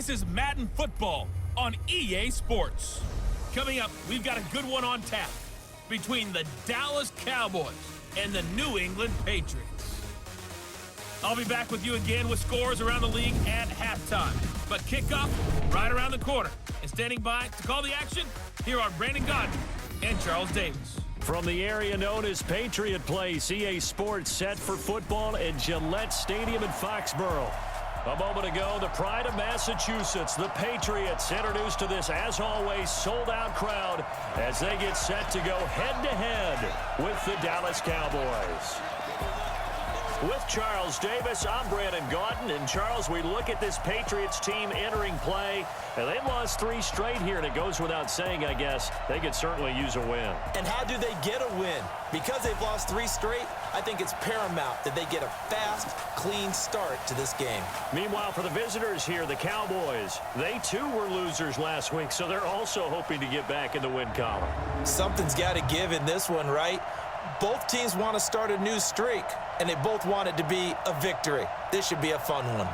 This is Madden Football on EA Sports. Coming up, we've got a good one on tap between the Dallas Cowboys and the New England Patriots. I'll be back with you again with scores around the league at halftime. But kickoff right around the corner. And standing by to call the action, here are Brandon Godden and Charles Davis. From the area known as Patriot Place, EA Sports set for football at Gillette Stadium in Foxborough. A moment ago, the pride of Massachusetts, the Patriots, introduced to this, as always, sold-out crowd as they get set to go head-to-head with the Dallas Cowboys. With Charles Davis, I'm Brandon Godden. And, Charles, we look at this Patriots team entering play, and they've lost 3 straight here, and it goes without saying, I guess, they could certainly use a win. And how do they get a win? Because they've lost 3 straight, I think it's paramount that they get a fast, clean start to this game. Meanwhile, for the visitors here, the Cowboys, they too were losers last week, so they're also hoping to get back in the win column. Something's got to give in this one, right? Both teams want to start a new streak, and they both want it to be a victory. This should be a fun one.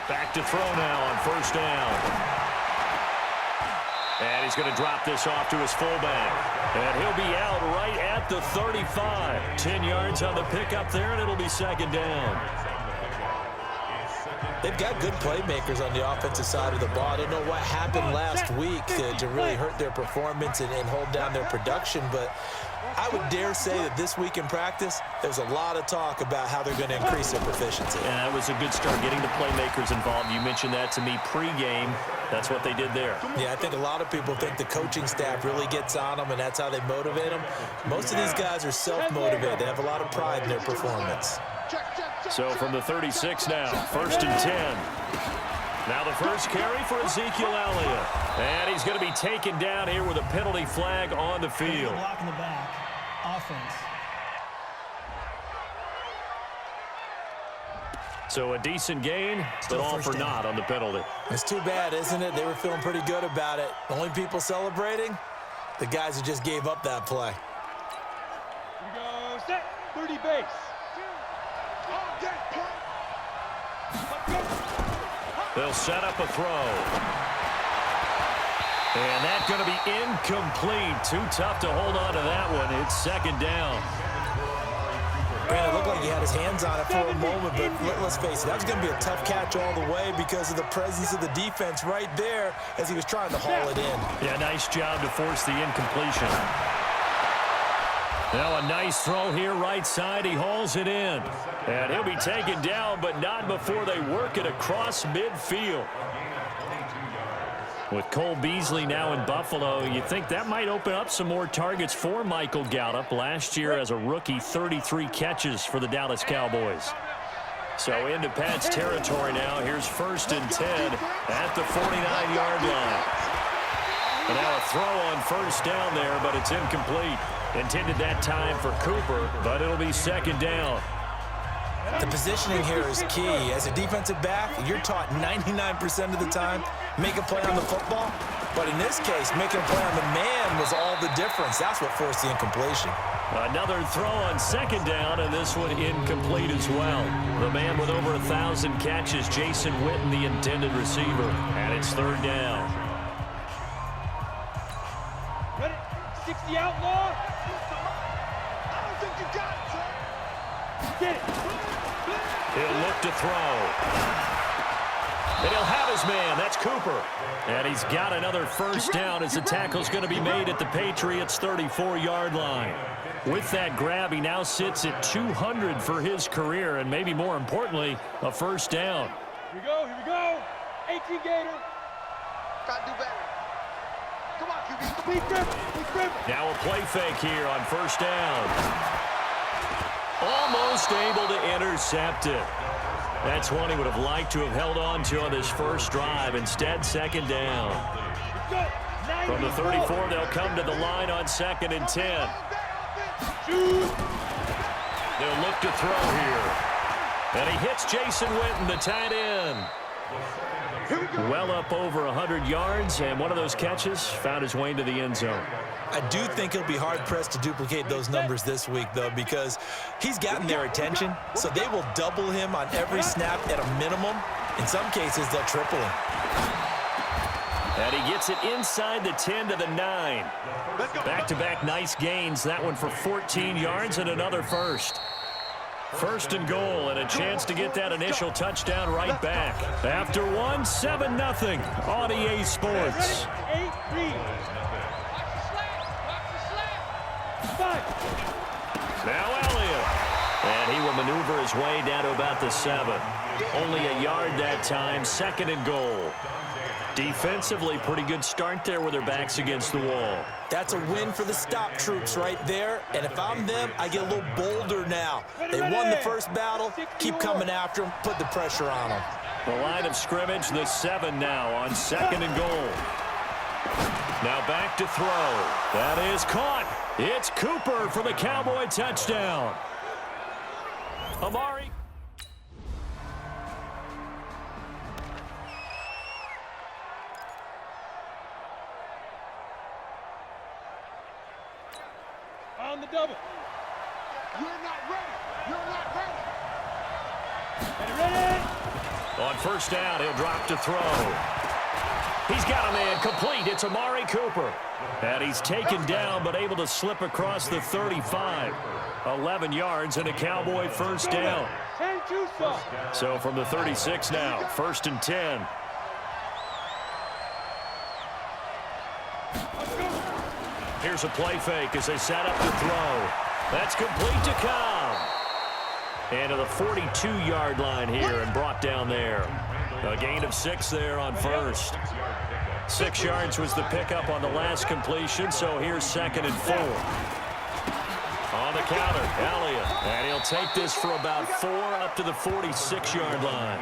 Back to throw now on first down. And he's going to drop this off to his fullback. And he'll be out right at the 35. 10 yards on the pickup there, and it'll be second down. They've got good playmakers on the offensive side of the ball. I don't know what happened last week to really hurt their performance and hold down their production, but I would dare say that this week in practice, there's a lot of talk about how they're going to increase their proficiency. And that was a good start, getting the playmakers involved. You mentioned that to me pregame. That's what they did there. Yeah, I think a lot of people think the coaching staff really gets on them, and that's how they motivate them. Most of these guys are self-motivated. They have a lot of pride in their performance. So from the 36 now, first and 10. Now the first carry for Ezekiel Elliott. And he's going to be taken down here with a penalty flag on the field. Block in the back. Offense. So a decent gain, but all for naught on the penalty. It's too bad, isn't it? They were feeling pretty good about it. The only people celebrating, the guys who just gave up that play. Here we go, set, 30 base. They'll set up a throw. And that's going to be incomplete. Too tough to hold on to that one. It's second down. Brandon, it looked like he had his hands on it for a moment, but let's face it, that was going to be a tough catch all the way because of the presence of the defense right there as he was trying to haul it in. Yeah, nice job to force the incompletion. Now a nice throw here right side. He hauls it in. And he'll be taken down, but not before they work it across midfield. With Cole Beasley now in Buffalo, you think that might open up some more targets for Michael Gallup. Last year as a rookie, 33 catches for the Dallas Cowboys. So into Pat's territory now. Here's first and 10 at the 49-yard line. And now a throw on first down there, but it's incomplete. Intended that time for Cooper, but it'll be second down. The positioning here is key. As a defensive back, you're taught 99% of the time, make a play on the football. But in this case, making a play on the man was all the difference. That's what forced the incompletion. Another throw on second down, and this one incomplete as well. The man with over 1,000 catches, Jason Witten, the intended receiver. And it's third down. Ready? 60 outlaw. I don't think you got it, sir. Get it. He'll look to throw. And he'll have his man. That's Cooper. And he's got another first down as the tackle's going to be made at the Patriots' 34-yard line. With that grab, he now sits at 200 for his career, and maybe more importantly, a first down. Here we go, here we go. 18 Gator. Gotta do better. Come on, QB. Complete grip. Now a play fake here on first down. Almost able to intercept it. That's one he would have liked to have held on to on this first drive. Instead, second down. From the 34, they'll come to the line on 2nd and 10. They'll look to throw here. And he hits Jason Witten, the tight end. Well up over 100 yards, and one of those catches found his way into the end zone. I do think he'll be hard-pressed to duplicate those numbers this week, though, because he's gotten their attention, so they will double him on every snap at a minimum. In some cases, they'll triple him. And he gets it inside the 10 to the 9. Back-to-back nice gains. That one for 14 yards and another first. First and goal, and a chance to get that initial touchdown right back. After one, 7-0 on EA Sports. Now Elliott. And he will maneuver his way down to about the 7. Only a yard that time, 2nd and goal. Defensively, pretty good start there with their backs against the wall. That's a win for the stop troops right there. And if I'm them, I get a little bolder now. They won the first battle. Keep coming after them. Put the pressure on them. The line of scrimmage, the 7 now on 2nd and goal. Now back to throw. That is caught. It's Cooper for the Cowboy touchdown. Amari. On the double. You're not ready. You're not ready. Ready. On first down, he'll drop to throw. He's got a man complete. It's Amari Cooper. And he's taken down but able to slip across the 35. 11 yards and a Cowboy first down. So from the 36 now, 1st and 10. Here's a play fake as they set up to throw. That's complete to Cobb. And to the 42-yard line here and brought down there. A gain of 6 there on first. 6 yards was the pickup on the last completion, so here's 2nd and 4. On the counter, Elliott. And he'll take this for about 4 up to the 46-yard line.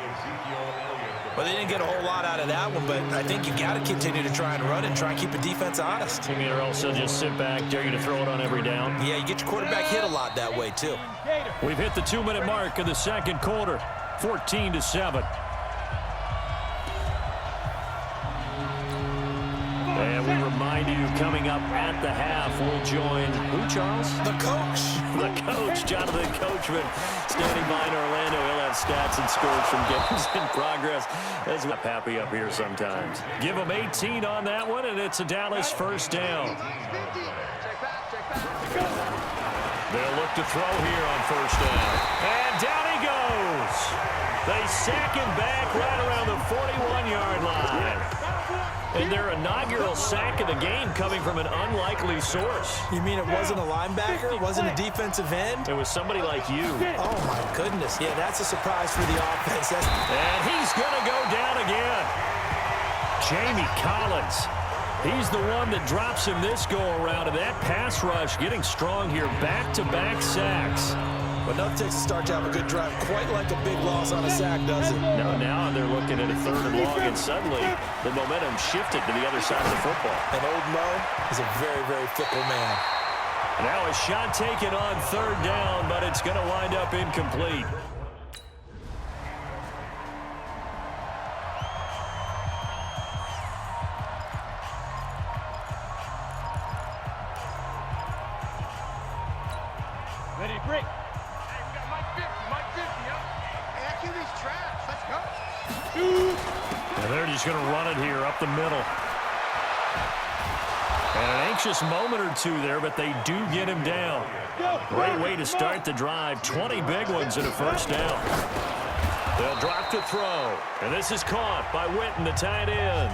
Well, they didn't get a whole lot out of that one, but I think you got to continue to try and run and try and keep the defense honest. You mean or else they'll just sit back, dare you to throw it on every down? Yeah, you get your quarterback hit a lot that way, too. We've hit the 2-minute mark in the second quarter, 14-7. And we remind you, coming up at the half, we'll join who, Charles? The coach. The coach, Jonathan Coachman, standing by in Orlando. He'll have stats and scores from games in progress. That's not happy up here sometimes. Give him 18 on that one, and it's a Dallas first down. They'll look to throw here on first down. And down he goes. They sack him back right around the 41-yard line. And their inaugural sack of the game coming from an unlikely source. You mean it wasn't a linebacker? It wasn't a defensive end? It was somebody like you. Oh, my goodness. Yeah, that's a surprise for the offense. And he's going to go down again. Jamie Collins. He's the one that drops him this go-around. And that pass rush getting strong here. Back-to-back sacks. But enough takes a start to have a good drive. Quite like a big loss on a sack, does it? No, now they're looking at a 3rd and long, and suddenly the momentum shifted to the other side of the football. And old Mo is a very, very fickle man. Now a shot taken on 3rd down, but it's going to wind up incomplete. Ready to break. And they're just going to run it here up the middle. And an anxious moment or two there, but they do get him down. Great way to start the drive. 20 big ones and a first down. They'll drop to throw. And this is caught by Witten, the tight end.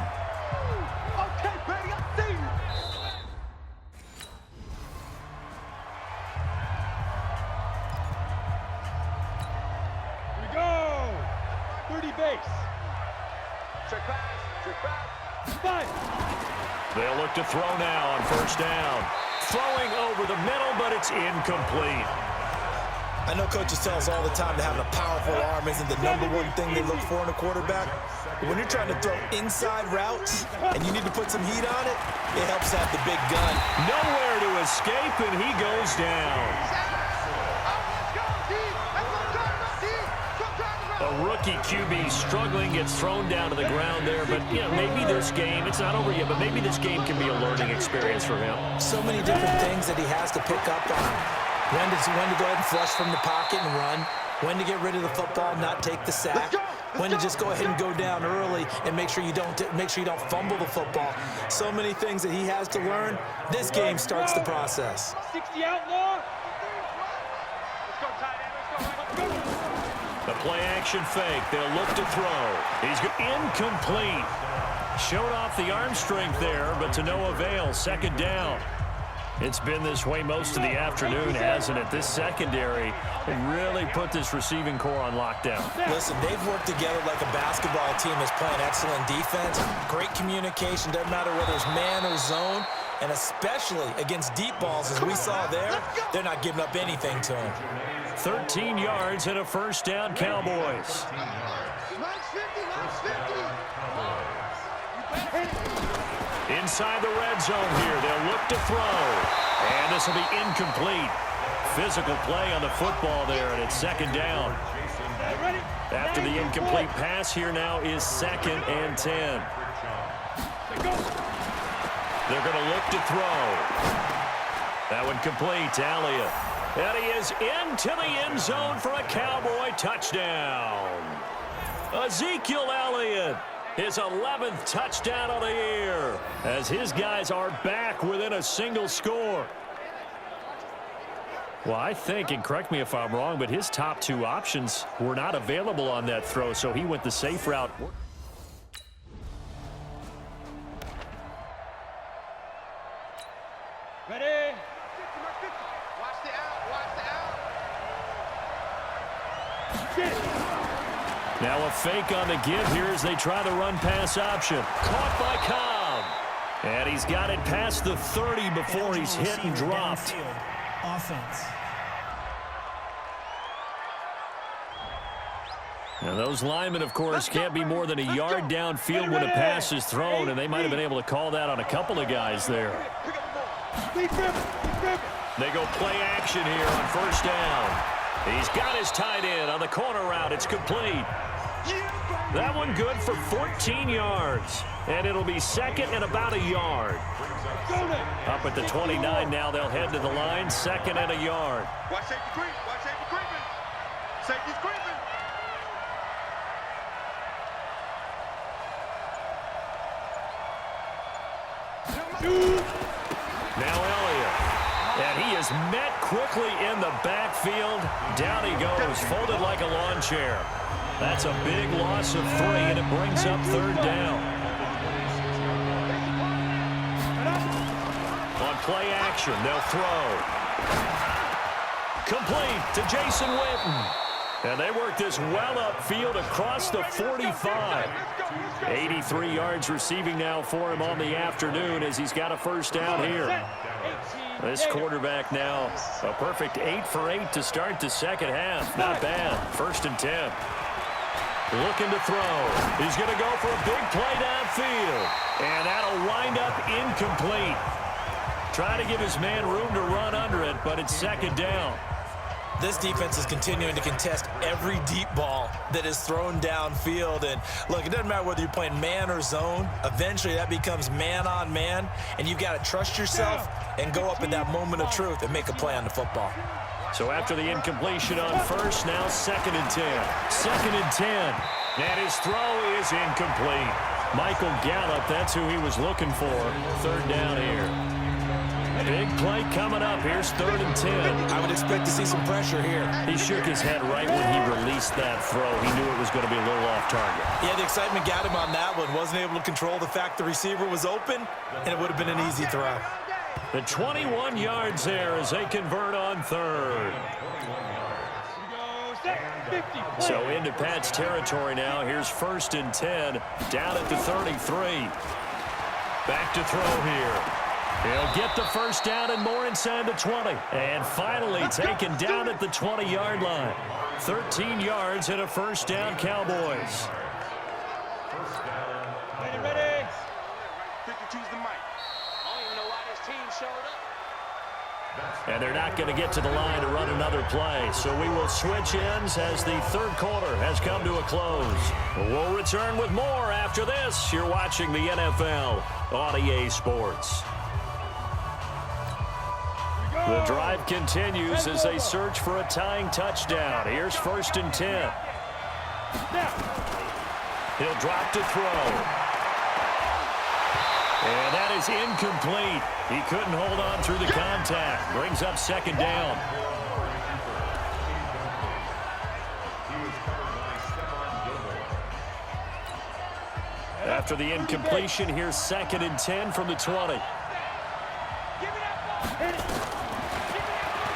Okay, buddy, I see you. Here we go. 30 base. Check They'll look to throw now on first down. Throwing over the middle, but it's incomplete. I know coaches tell us all the time that having a powerful arm isn't the #1 thing they look for in a quarterback. But when you're trying to throw inside routes and you need to put some heat on it, it helps to have the big gun. Nowhere to escape, and he goes down. A rookie QB struggling, gets thrown down to the ground there. But, you know, maybe this game, it's not over yet, but maybe this game can be a learning experience for him. So many different things that he has to pick up on. When to go ahead and flush from the pocket and run. When to get rid of the football, not take the sack. When to just go ahead and go down early and make sure you don't fumble the football. So many things that he has to learn. This game starts the process. 60 outlaw. Let's go, tight end. Let's go. The play action fake. They'll look to throw. He's incomplete. Showed off the arm strength there, but to no avail. Second down. It's been this way most of the afternoon, hasn't it? This secondary really put this receiving core on lockdown. Listen, they've worked together like a basketball team that's playing excellent defense. Great communication. Doesn't matter whether it's man or zone. And especially against deep balls, as we saw there, they're not giving up anything to him. 13 yards and a first down, Cowboys. Inside the red zone here, they'll look to throw. And this will be incomplete. Physical play on the football there, and it's second down. After the incomplete pass, here now is 2nd and 10. They're going to look to throw. That one complete to Elliott. And he is into the end zone for a Cowboy touchdown. Ezekiel Elliott, his 11th touchdown of the year, as his guys are back within a single score. Well, I think, and correct me if I'm wrong, but his top 2 options were not available on that throw, so he went the safe route. Ready? Watch the out. Watch the out. Now a fake on the give here as they try the run-pass option. Caught by Cobb. And he's got it past the 30 before he's hit and dropped. Offense. Now those linemen, of course, can't be more than a yard downfield when a pass is thrown, and they might have been able to call that on a couple of guys there. They go play action here on first down. He's got his tight end on the corner route. It's complete. That one good for 14 yards. And it'll be 2nd and about a yard. Up at the 29 now. They'll head to the line. 2nd and a yard. Watch safety creep. Watch safety creeping. Safety's creeping. Now Elliott. And he is met quickly in the backfield. Down he goes, folded like a lawn chair. That's a big loss of 3, and it brings up 3rd down. On play action, they'll throw. Complete to Jason Witten. And they work this well upfield across the 45. 83 yards receiving now for him on the afternoon as he's got a first down here. This quarterback now a perfect 8 for 8 to start the second half. Not bad. 1st and 10. Looking to throw. He's going to go for a big play downfield. And that'll wind up incomplete. Trying to give his man room to run under it, but it's 2nd down. This defense is continuing to contest every deep ball that is thrown downfield. And look, it doesn't matter whether you're playing man or zone. Eventually, that becomes man on man. And you've got to trust yourself and go up in that moment of truth and make a play on the football. So after the incompletion on first, now 2nd and 10. 2nd and 10. And his throw is incomplete. Michael Gallup, that's who he was looking for. 3rd down here. Big play coming up. Here's 3rd and 10. I would expect to see some pressure here. He shook his head right when he released that throw. He knew it was going to be a little off target. Yeah, the excitement got him on that one. Wasn't able to control the fact the receiver was open, and it would have been an easy throw. The 21 yards there as they convert on 3rd. So into Pat's territory now. Here's 1st and 10, down at the 33. Back to throw here. He'll get the first down and more inside the 20. And finally taken down at the 20-yard line. 13 yards and a first down, Cowboys. Ready. And they're not going to get to the line to run another play. So we will switch ends as the third quarter has come to a close. We'll return with more after this. You're watching the NFL on EA Sports. The drive continues as they search for a tying touchdown. Here's 1st and 10. He'll drop to throw. And that is incomplete. He couldn't hold on through the contact. Brings up 2nd down. After the incompletion, here's 2nd and 10 from the 20.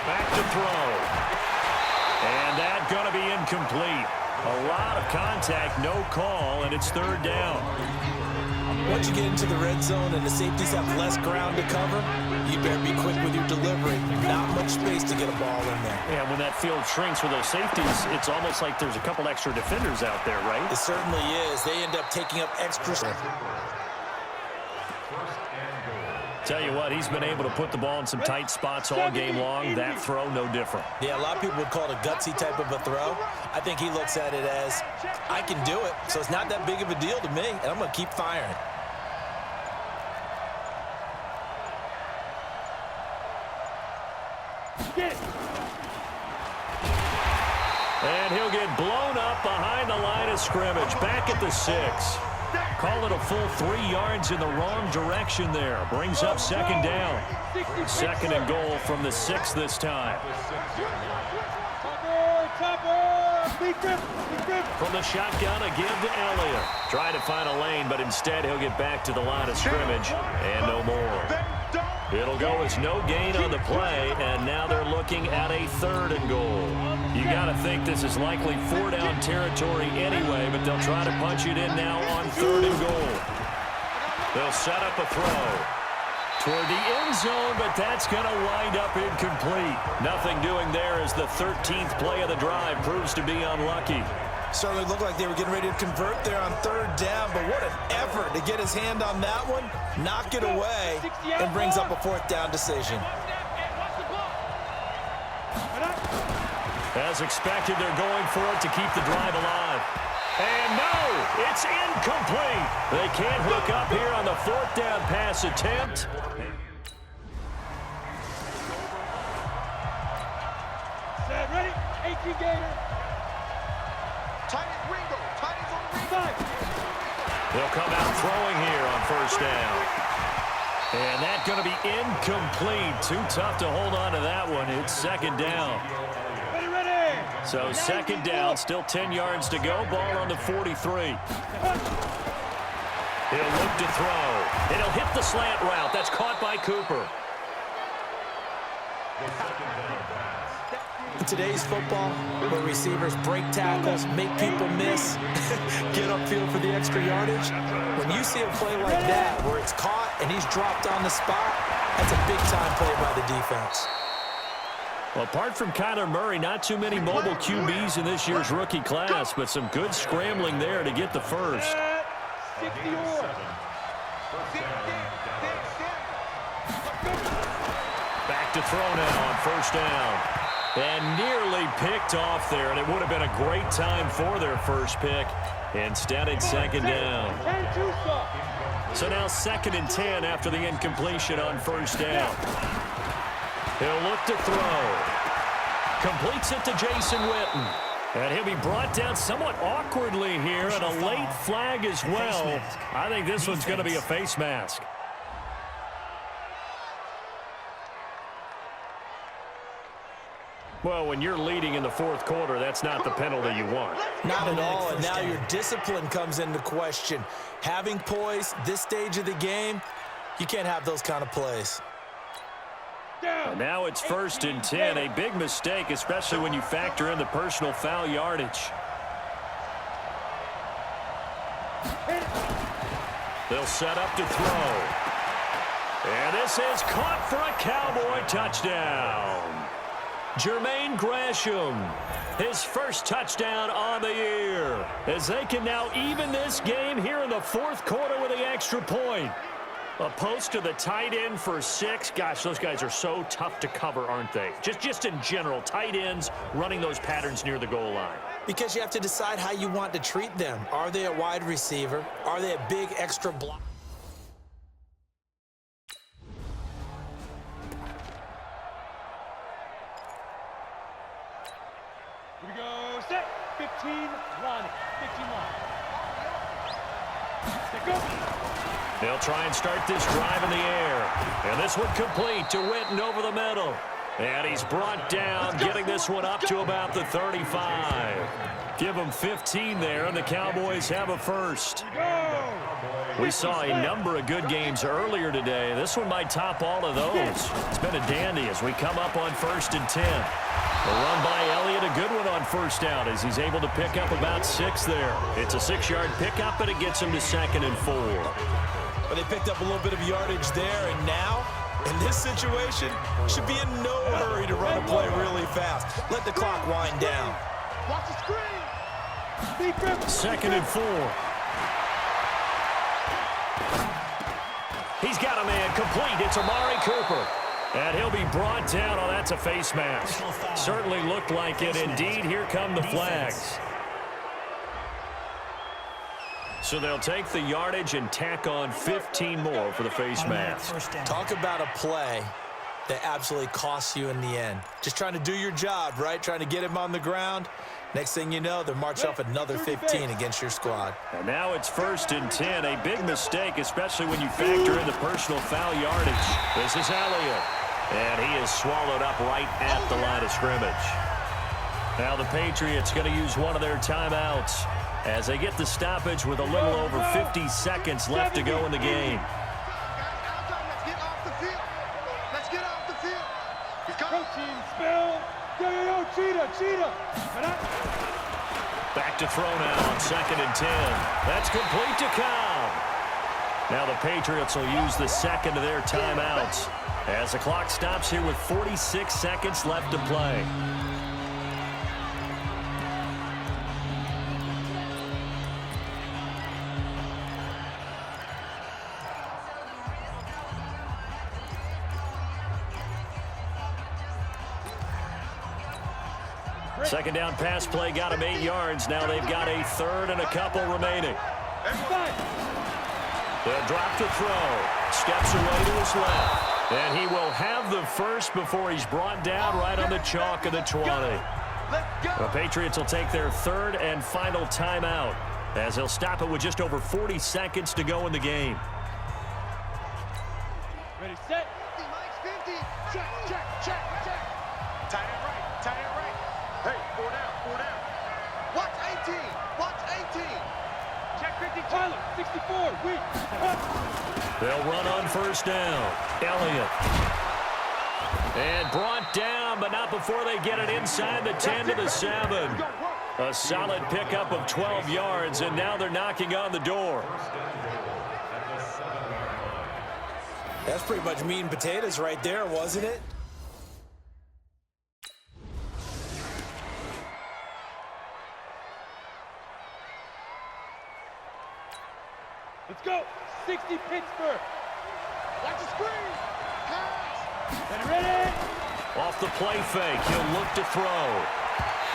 Back to throw. And that's going to be incomplete. A lot of contact, no call, and it's 3rd down. Once you get into the red zone and the safeties have less ground to cover, you better be quick with your delivery. Not much space to get a ball in there. And when that field shrinks with those safeties, it's almost like there's a couple extra defenders out there, right? It certainly is. They end up taking up extra. Tell you what, he's been able to put the ball in some tight spots all game long. That throw, no different. Yeah, a lot of people would call it a gutsy type of a throw. I think he looks at it as, I can do it, so it's not that big of a deal to me, and I'm going to keep firing. And he'll get blown up behind the line of scrimmage. Back at the 6. Call it a full 3 yards in the wrong direction there. Brings up 2nd down. 2nd and goal from the 6 this time. From the shotgun, a give to Elliott. Trying to find a lane, but instead he'll get back to the line of scrimmage. And no more. It'll go as no gain on the play, and now they're looking at a 3rd and goal. You got to think this is likely 4-down territory anyway, but they'll try to punch it in now on 3rd and goal. They'll set up a throw toward the end zone, but that's going to wind up incomplete. Nothing doing there as the 13th play of the drive proves to be unlucky. Certainly looked like they were getting ready to convert there on 3rd down, but what an effort to get his hand on that one, knock it away, and brings up a 4th down decision. As expected, they're going for it to keep the drive alive. And no, it's incomplete. They can't hook up here on the 4th down pass attempt. Set, ready, 18 Gator. They'll come out throwing here on 1st down. And that's going to be incomplete. Too tough to hold on to that one. It's 2nd down. Ready. So 2nd down, still 10 yards to go. Ball on the 43. He'll look to throw. And he'll hit the slant route. That's caught by Cooper. In today's football, where receivers break tackles, make people miss, get upfield for the extra yardage, when you see a play like that where it's caught and he's dropped on the spot, that's a big-time play by the defense. Well, apart from Kyler Murray, not too many mobile QBs in this year's rookie class, but some good scrambling there to get the first. Back to throw now on 1st down. And nearly picked off there, and it would have been a great time for their first pick. Instead, it's 2nd down. So now 2nd and 10 after the incompletion on 1st down. He'll look to throw. Completes it to Jason Witten. And he'll be brought down somewhat awkwardly here, and a late flag as well. I think this one's going to be a face mask. Well, when you're leading in the 4th quarter, that's not the penalty you want. Not at all, and now your discipline comes into question. Having poise this stage of the game, you can't have those kind of plays. And now it's 1st and 10. A big mistake, especially when you factor in the personal foul yardage. They'll set up to throw. And this is caught for a Cowboy touchdown. Jermaine Gresham, his first touchdown on the year, as they can now even this game here in the 4th quarter with the extra point. A post to the tight end for 6. Gosh, those guys are so tough to cover, aren't they? Just in general, tight ends running those patterns near the goal line. Because you have to decide how you want to treat them. Are they a wide receiver? Are they a big extra block? Here we go. Set. 15 line. 15 line. Set go. They'll try and start this drive in the air. And this one complete to Witten over the middle. And he's brought down, getting this one up to about the 35. Give them 15 there, and the Cowboys have a first. We saw a number of good games earlier today. This one might top all of those. It's been a dandy as we come up on 1st and 10. A run by Elliott, a good one on 1st down as he's able to pick up about 6 there. It's a 6-yard pickup, and it gets him to 2nd and 4. But they picked up a little bit of yardage there, and now, in this situation, should be in no hurry to run a play really fast. Let the clock wind down. Watch the screen. 2nd and 4. He's got a man complete. It's Amari Cooper. And he'll be brought down. Oh, that's a face mask. Certainly looked like it. Indeed, here come the flags. So they'll take the yardage and tack on 15 more for the face mask. Talk about a play that absolutely costs you in the end. Just trying to do your job, right? Trying to get him on the ground. Next thing you know, they're marching off another 15 against your squad. And now it's 1st and 10. A big mistake, especially when you factor in the personal foul yardage. This is Elliott. And he is swallowed up right at the line of scrimmage. Now the Patriots going to use one of their timeouts as they get the stoppage with a little over 50 seconds left to go in the game. Let's get off the field. Let's get off the field. He's coming. Protein spill. Yo, cheetah. Back to throw now on 2nd and 10. That's complete to Cobb. Now the Patriots will use the second of their timeouts as the clock stops here with 46 seconds left to play. Second down pass play got him 8 yards. Now they've got a 3rd and a couple remaining. They'll drop to throw. Steps away to his left. And he will have the first before he's brought down right on the chalk of the 20. The Patriots will take their 3rd and final timeout as they'll stop it with just over 40 seconds to go in the game. Ready, set. 50, Mike's 50. Check. Tight end right. Hey, 4 down. Watch 18. Check 50, Tyler. 64, weak. They'll run on 1st down. Elliott. And brought down, but not before they get it inside the 10 to the 7. A solid pickup of 12 yards, and now they're knocking on the door. That's pretty much meat and potatoes right there, wasn't it? Let's go. 60 Pittsburgh. Watch the screen. Pass. Ready. Off the play fake, he'll look to throw.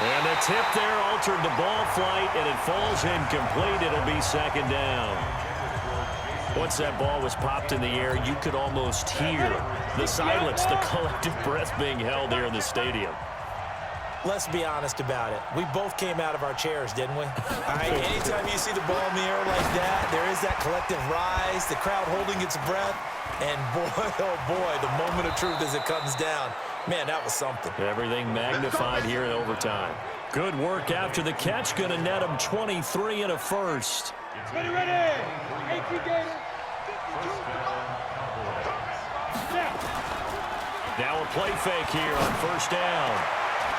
And the tip there altered the ball flight, and it falls incomplete. It'll be 2nd down. Once that ball was popped in the air, you could almost hear the silence, the collective breath being held here in the stadium. Let's be honest about it. We both came out of our chairs, didn't we? Anytime you see the ball in the air like that, there is that collective rise, the crowd holding its breath, and boy, oh boy, the moment of truth as it comes down. Man, that was something. Everything magnified here in overtime. Good work after the catch. Going to net him 23 and a first. Ready. 18 Gators. Now. Now a play fake here on first down.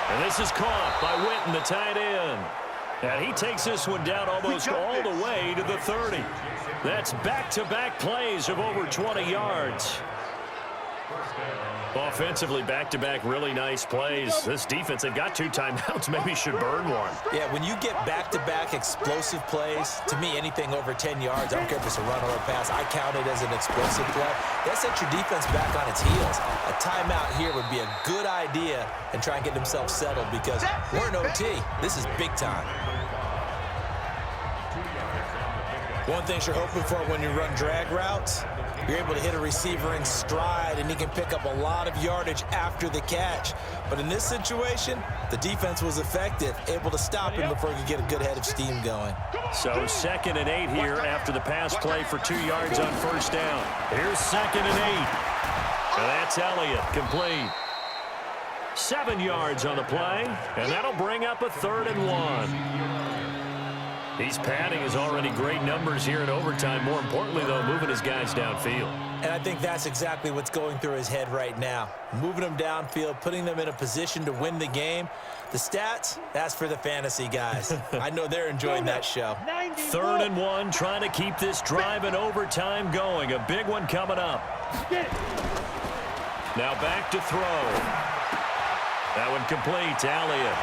And this is caught by Witten, the tight end. And he takes this one down almost all the way to the 30. That's back-to-back plays of over 20 yards. Offensively, back-to-back really nice plays. This defense, they've got 2 timeouts, maybe should burn one. Yeah, when you get back-to-back explosive plays, to me, anything over 10 yards, I don't care if it's a run or a pass, I count it as an explosive play. That sets your defense back on its heels. A timeout here would be a good idea and try and get themselves settled because we're in OT. This is big time. One thing you're hoping for when you run drag routes, you're able to hit a receiver in stride, and he can pick up a lot of yardage after the catch. But in this situation, the defense was effective, able to stop him before he could get a good head of steam going. So 2nd and 8 here after the pass play for 2 yards on first down. Here's 2nd and 8. And that's Elliott, complete. 7 yards on the play, and that'll bring up a 3rd and 1. He's padding his already great numbers here in overtime. More importantly, though, moving his guys downfield. And I think that's exactly what's going through his head right now. Moving them downfield, putting them in a position to win the game. The stats, that's for the fantasy guys. I know they're enjoying that show. 3rd and 1, trying to keep this drive in overtime going. A big one coming up. Now back to throw. That one complete to Elliott.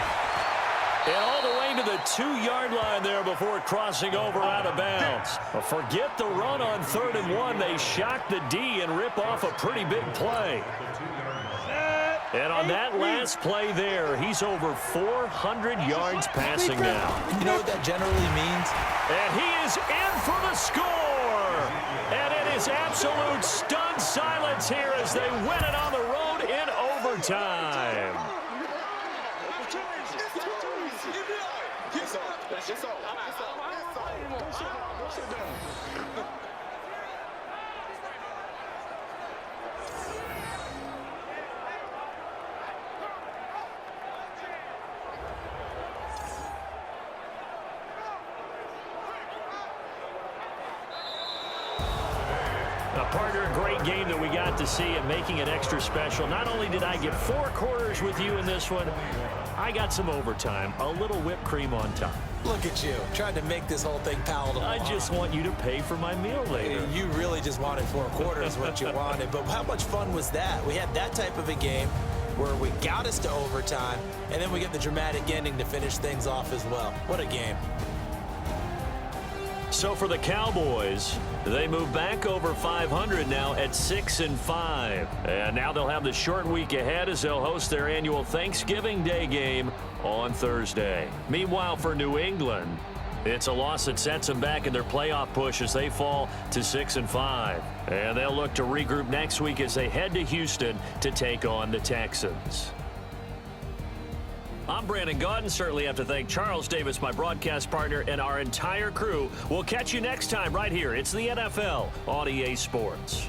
And all the way to the 2-yard line there before crossing over out of bounds. Well, forget the run on 3rd and 1. They shock the D and rip off a pretty big play. And on that last play there, he's over 400 yards passing now. You know what that generally means? And he is in for the score. And it is absolute stunned silence here as they win it on the road in overtime. Partner, a great game that we got to see and making it extra special. Not only did I get 4 quarters with you in this one, I got some overtime, a little whipped cream on top. Look at you, trying to make this whole thing palatable. I just want you to pay for my meal later. You really just wanted 4 quarters, what you wanted. But how much fun was that? We had that type of a game where we got us to overtime, and then we get the dramatic ending to finish things off as well. What a game. So for the Cowboys, they move back over 500 now at 6-5. And now they'll have the short week ahead as they'll host their annual Thanksgiving Day game on Thursday. Meanwhile, for New England, it's a loss that sets them back in their playoff push as they fall to 6-5. And they'll look to regroup next week as they head to Houston to take on the Texans. I'm Brandon Gaudin. Certainly have to thank Charles Davis, my broadcast partner, and our entire crew. We'll catch you next time right here. It's the NFL on EA Sports.